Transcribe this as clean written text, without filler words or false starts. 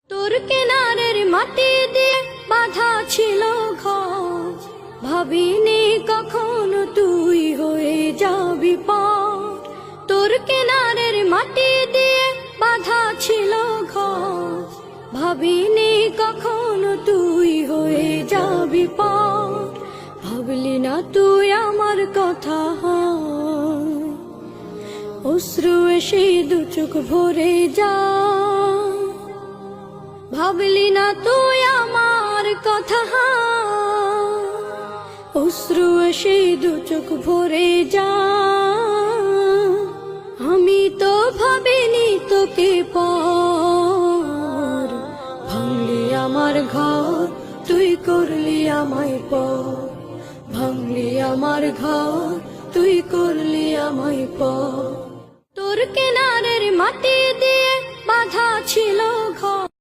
তোর কিনারের মাটি দিয়ে বাঁধা ছিল ঘর, ভাবিনি কখনো তুই হয়ে যাবি পার। তোর কিনারের মাটি দিয়ে বাঁধা ছিল ঘর, ভাবিনি কখনো তুই হয়ে যাবি পার। ভাবলি না তুই আমার কথা, অশ্রু এসে দু চোখ ভরে যা। ভাবলি না তুই আমার কথা, অশ্রু এসে দু চোখ ভরে যা। আমি তো ভাবিনি তোকে পার, ভাঙলি আমার ঘর তুই করলি আমায় পর। ভাঙলি আমার ঘর তুই করলি আমায় পর। তোর কিনারের মাটি দিয়ে বাঁধা ছিল ঘর।